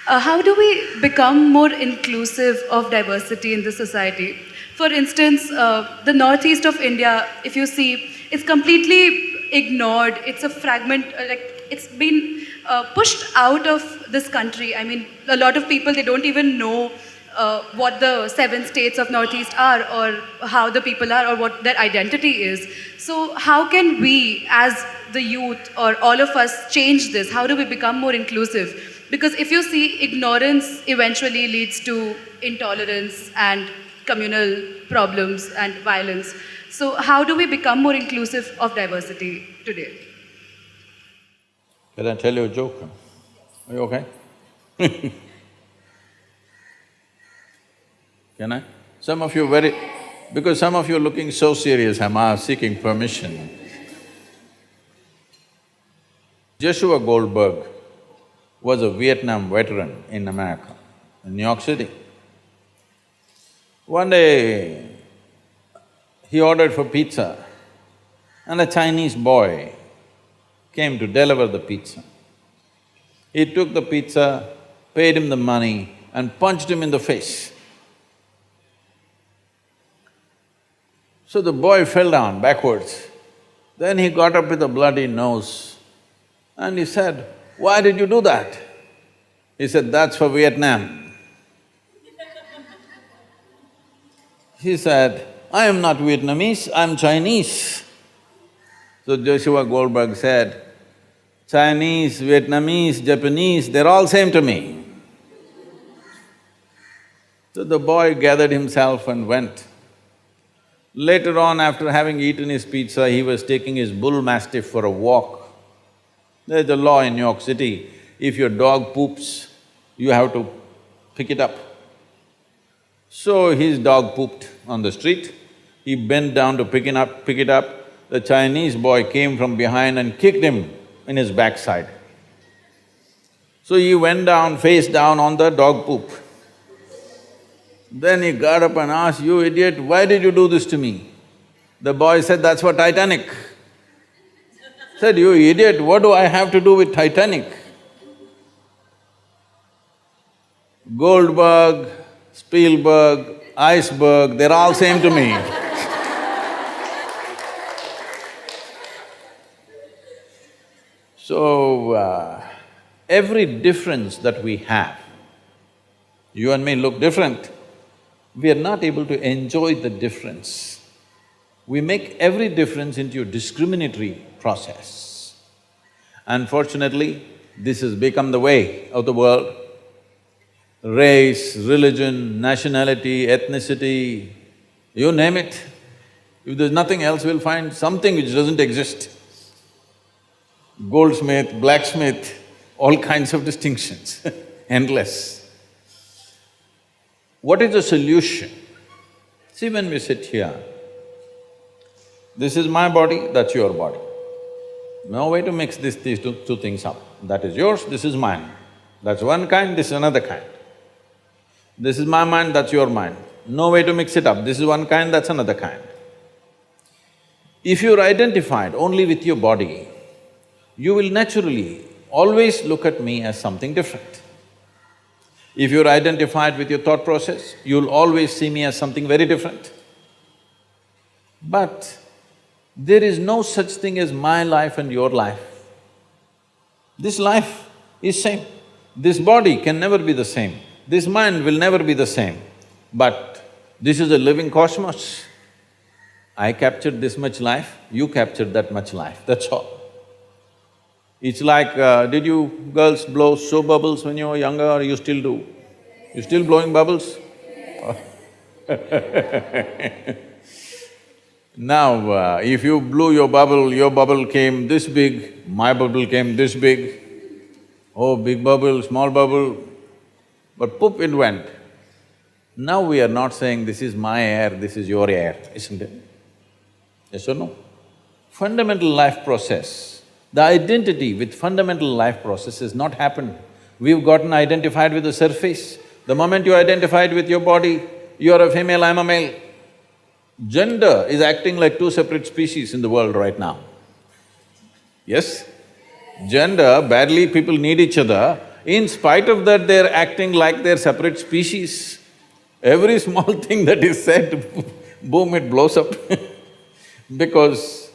How do we become more inclusive of diversity in the society? For instance, the northeast of India, if you see, it's completely ignored. It's a fragment, it's been pushed out of this country. I mean, a lot of people, they don't even know what the 7 states of Northeast are, or how the people are, or what their identity is. So how can we, as the youth, or all of us, change this? How do we become more inclusive? Because if you see, ignorance eventually leads to intolerance and communal problems and violence. So how do we become more inclusive of diversity today? Can I tell you a joke? Are you okay? Can I? Some of you because some of you are looking so serious, I'm seeking permission. Joshua Goldberg was a Vietnam veteran in America, in New York City. One day, he ordered for pizza and a Chinese boy came to deliver the pizza. He took the pizza, paid him the money and punched him in the face. So the boy fell down backwards. Then he got up with a bloody nose and he said, "Why did you do that?" He said, "That's for Vietnam." He said, "I am not Vietnamese, I'm Chinese." So Joshua Goldberg said, "Chinese, Vietnamese, Japanese, they're all same to me." So the boy gathered himself and went. Later on, after having eaten his pizza, he was taking his bull mastiff for a walk. There's a law in New York City, if your dog poops, you have to pick it up. So his dog pooped on the street, he bent down to pick it up. The Chinese boy came from behind and kicked him in his backside. So he went down, face down on the dog poop. Then he got up and asked, "You idiot, why did you do this to me?" The boy said, "That's for Titanic." Said, "You idiot, what do I have to do with Titanic?" Goldberg, Spielberg, iceberg, they're all same to me. So, every difference that we have, you and me look different, we are not able to enjoy the difference. We make every difference into a discriminatory process. Unfortunately, this has become the way of the world. Race, religion, nationality, ethnicity, you name it. If there's nothing else, we'll find something which doesn't exist. Goldsmith, blacksmith, all kinds of distinctions, endless. What is the solution? See, when we sit here, this is my body, that's your body. No way to mix these two things up. That is yours, this is mine. That's one kind, this is another kind. This is my mind, that's your mind. No way to mix it up. This is one kind, that's another kind. If you're identified only with your body, you will naturally always look at me as something different. If you're identified with your thought process, you'll always see me as something very different. But there is no such thing as my life and your life. This life is same. This body can never be the same. This mind will never be the same. But this is a living cosmos. I captured this much life, you captured that much life, that's all. It's like, did you girls blow soap bubbles when you were younger, or you still do? You still blowing bubbles? Now, if you blew your bubble came this big, my bubble came this big. Oh, big bubble, small bubble, but poop, it went. Now we are not saying this is my air, this is your air, isn't it? Yes or no? Fundamental life process, the identity with fundamental life process has not happened. We've gotten identified with the surface. The moment you identified with your body, you're a female, I'm a male. Gender is acting like two separate species in the world right now. Yes? Gender, badly people need each other, In spite of that, they're acting like they're separate species. Every small thing that is said, boom, it blows up because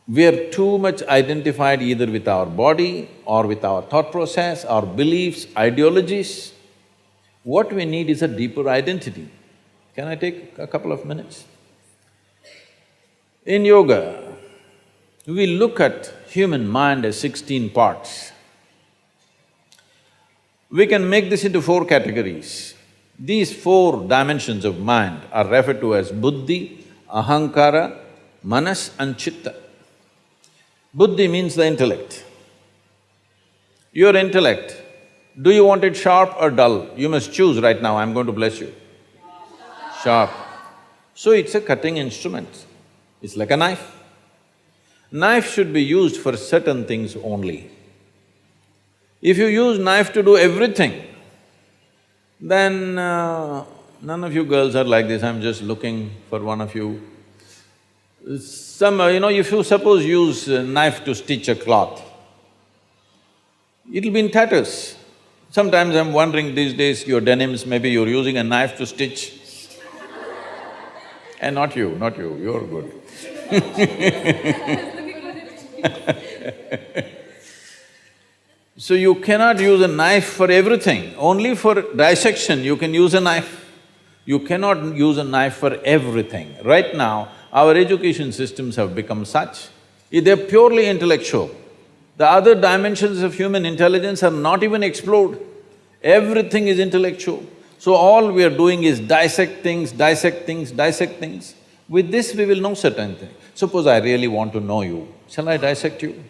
we are too much identified either with our body or with our thought process, our beliefs, ideologies. What we need is a deeper identity. Can I take a couple of minutes? In yoga, we look at human mind as 16 parts. We can make this into 4 categories. These 4 dimensions of mind are referred to as buddhi, ahankara, manas and chitta. Buddhi means the intellect. Your intellect, do you want it sharp or dull? You must choose right now, I'm going to bless you. Sharp. So it's a cutting instrument. It's like a knife. Knife should be used for certain things only. If you use knife to do everything, then none of you girls are like this, I'm just looking for one of you. If you suppose use a knife to stitch a cloth, it'll be in tatters. Sometimes I'm wondering these days, your denims, maybe you're using a knife to stitch. And not you, you're good. So you cannot use a knife for everything, only for dissection you can use a knife. You cannot use a knife for everything. Right now, our education systems have become such, they're purely intellectual. The other dimensions of human intelligence are not even explored. Everything is intellectual. So all we are doing is dissect things, dissect things, dissect things. With this we will know certain things. Suppose I really want to know you, shall I dissect you?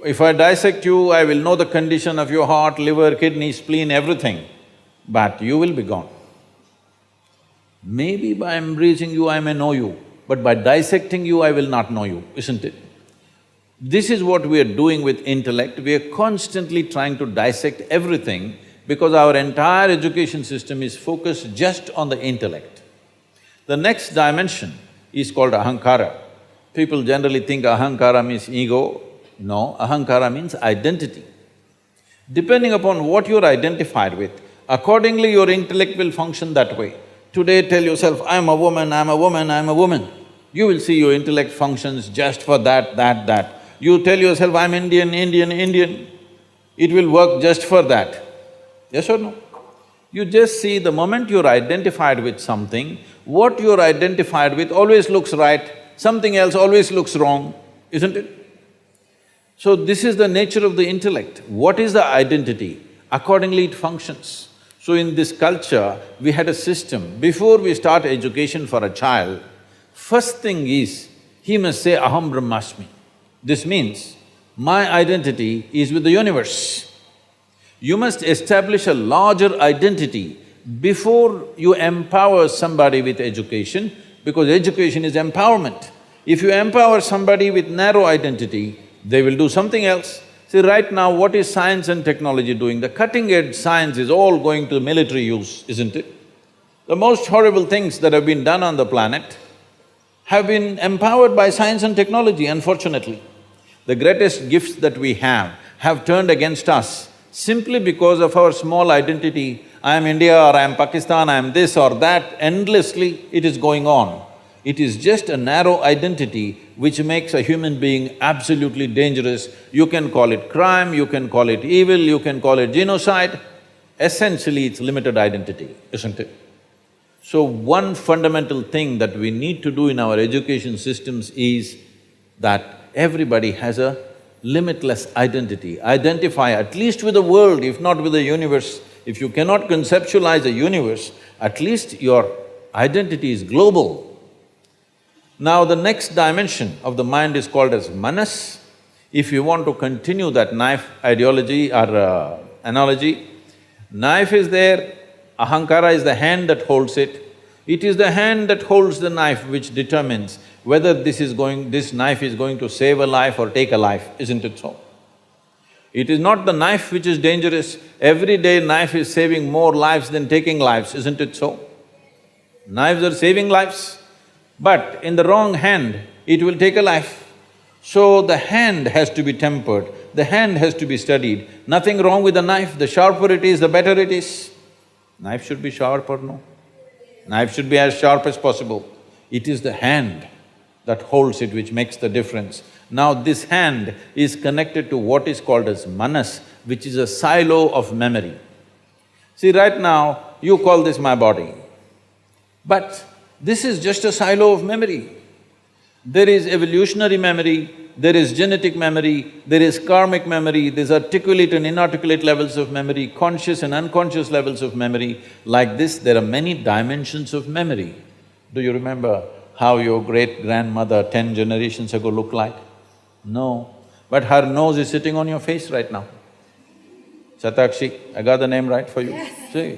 If I dissect you, I will know the condition of your heart, liver, kidney, spleen, everything, but you will be gone. Maybe by embracing you, I may know you, but by dissecting you, I will not know you, isn't it? This is what we are doing with intellect, we are constantly trying to dissect everything because our entire education system is focused just on the intellect. The next dimension is called ahankara. People generally think ahankara means ego. No, ahankara means identity. Depending upon what you're identified with, accordingly your intellect will function that way. Today tell yourself, I'm a woman, I'm a woman, I'm a woman. You will see your intellect functions just for that. You tell yourself, I'm Indian, Indian, it will work just for that. Yes or no? You just see the moment you're identified with something, what you're identified with always looks right, something else always looks wrong, isn't it? So this is the nature of the intellect. What is the identity? Accordingly it functions. So in this culture, we had a system, before we start education for a child, first thing is, he must say, aham brahmasmi. This means, my identity is with the universe. You must establish a larger identity before you empower somebody with education, because education is empowerment. If you empower somebody with narrow identity, they will do something else. See, right now, what is science and technology doing? The cutting-edge science is all going to military use, isn't it? The most horrible things that have been done on the planet have been empowered by science and technology, unfortunately. The greatest gifts that we have turned against us simply because of our small identity. I am India or I am Pakistan, I am this or that, endlessly it is going on. It is just a narrow identity which makes a human being absolutely dangerous. You can call it crime, you can call it evil, you can call it genocide. Essentially, it's limited identity, isn't it? So one fundamental thing that we need to do in our education systems is that everybody has a limitless identity. Identify at least with the world, if not with the universe. If you cannot conceptualize a universe, at least your identity is global. Now the next dimension of the mind is called as manas. If you want to continue that knife ideology or analogy, knife is there, ahankara is the hand that holds it. It is the hand that holds the knife which determines whether this knife is going to save a life or take a life, isn't it so? It is not the knife which is dangerous. Every day knife is saving more lives than taking lives, isn't it so? Knives are saving lives, but in the wrong hand, it will take a life. So the hand has to be tempered, the hand has to be studied. Nothing wrong with the knife, the sharper it is, the better it is. Knife should be sharp or no? Knife should be as sharp as possible. It is the hand that holds it which makes the difference. Now this hand is connected to what is called as manas, which is a silo of memory. See, right now, you call this my body, but this is just a silo of memory. There is evolutionary memory, there is genetic memory, there is karmic memory, there's articulate and inarticulate levels of memory, conscious and unconscious levels of memory. Like this, there are many dimensions of memory. Do you remember how your great-grandmother 10 generations ago looked like? No, but her nose is sitting on your face right now. Satakshi, I got the name right for you? Yes. See?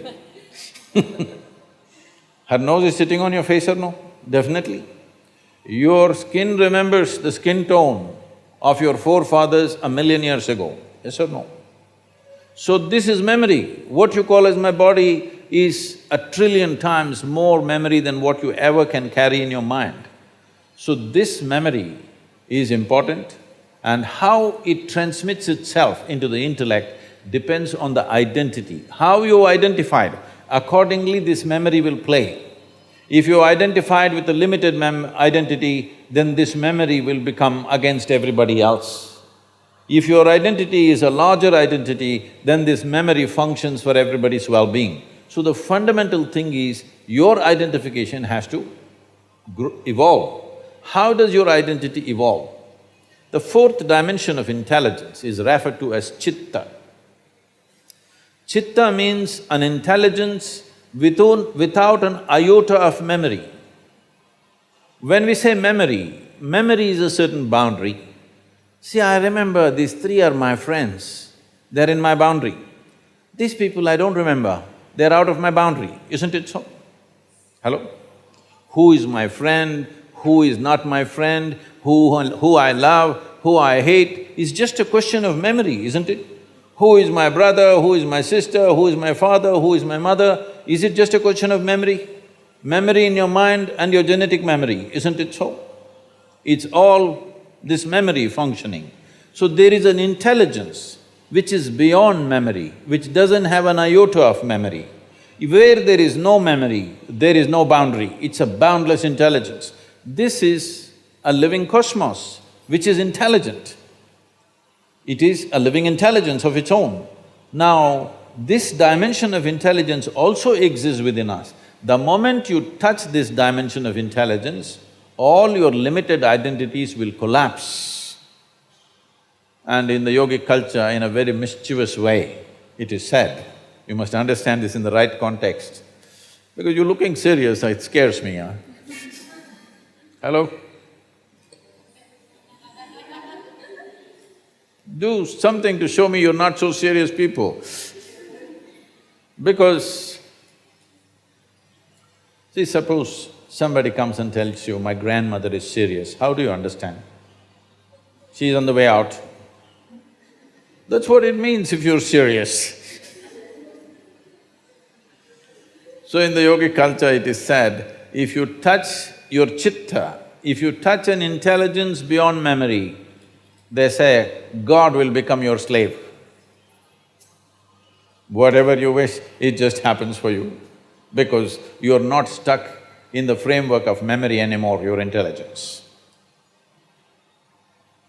Her nose is sitting on your face or no? Definitely. Your skin remembers the skin tone of your forefathers 1,000,000 years ago, yes or no? So this is memory. What you call as my body is 1,000,000,000,000 times more memory than what you ever can carry in your mind. So this memory is important, and how it transmits itself into the intellect depends on the identity. How you identified, accordingly this memory will play. If you identified with a limited identity, then this memory will become against everybody else. If your identity is a larger identity, then this memory functions for everybody's well-being. So the fundamental thing is, your identification has to evolve. How does your identity evolve? The fourth dimension of intelligence is referred to as chitta. Chitta means an intelligence without an iota of memory. When we say memory, memory is a certain boundary. See, I remember these three are my friends, they're in my boundary. These people I don't remember, they're out of my boundary, isn't it so? Hello? Who is my friend, who is not my friend, who I love, who I hate, is just a question of memory, isn't it? Who is my brother, who is my sister, who is my father, who is my mother, is it just a question of memory? Memory in your mind and your genetic memory, isn't it so? It's all this memory functioning. So there is an intelligence which is beyond memory, which doesn't have an iota of memory. Where there is no memory, there is no boundary, it's a boundless intelligence. This is a living cosmos which is intelligent. It is a living intelligence of its own. Now, this dimension of intelligence also exists within us. The moment you touch this dimension of intelligence, all your limited identities will collapse. And in the yogic culture, in a very mischievous way, it is said, you must understand this in the right context, because you're looking serious, it scares me, huh? Hello? Do something to show me you're not so serious people. Because, see, suppose somebody comes and tells you, my grandmother is serious, how do you understand? She's on the way out. That's what it means if you're serious. So in the yogic culture it is said, if you touch your chitta, if you touch an intelligence beyond memory, they say, God will become your slave. Whatever you wish, it just happens for you, because you're not stuck in the framework of memory anymore, your intelligence.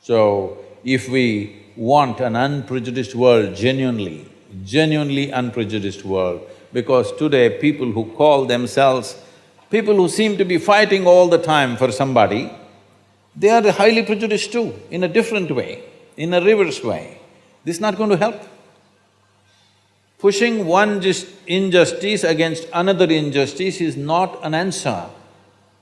So, if we want an unprejudiced world, genuinely unprejudiced world, because today people who call themselves, people who seem to be fighting all the time for somebody, they are highly prejudiced too, in a different way, in a reverse way. This is not going to help. Pushing one injustice against another injustice is not an answer.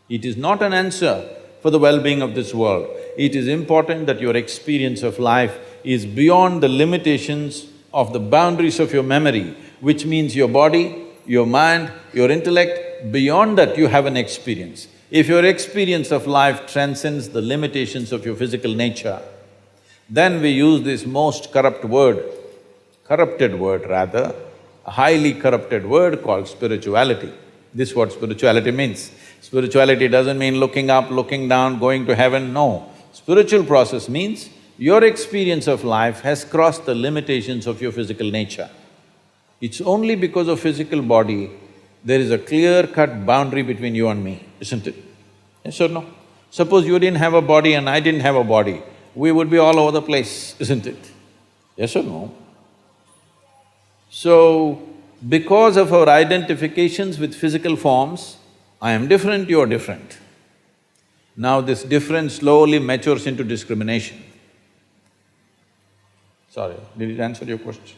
It is not an answer for the well-being of this world. It is important that your experience of life is beyond the limitations of the boundaries of your memory, which means your body, your mind, your intellect. Beyond that, you have an experience. If your experience of life transcends the limitations of your physical nature, then we use this most corrupted word rather, a highly corrupted word called spirituality. This is what spirituality means. Spirituality doesn't mean looking up, looking down, going to heaven, no. Spiritual process means your experience of life has crossed the limitations of your physical nature. It's only because of physical body, there is a clear-cut boundary between you and me, isn't it? Yes or no? Suppose you didn't have a body and I didn't have a body, we would be all over the place, isn't it? Yes or no? So, because of our identifications with physical forms, I am different, you are different. Now this difference slowly matures into discrimination. Sorry, did it answer your question?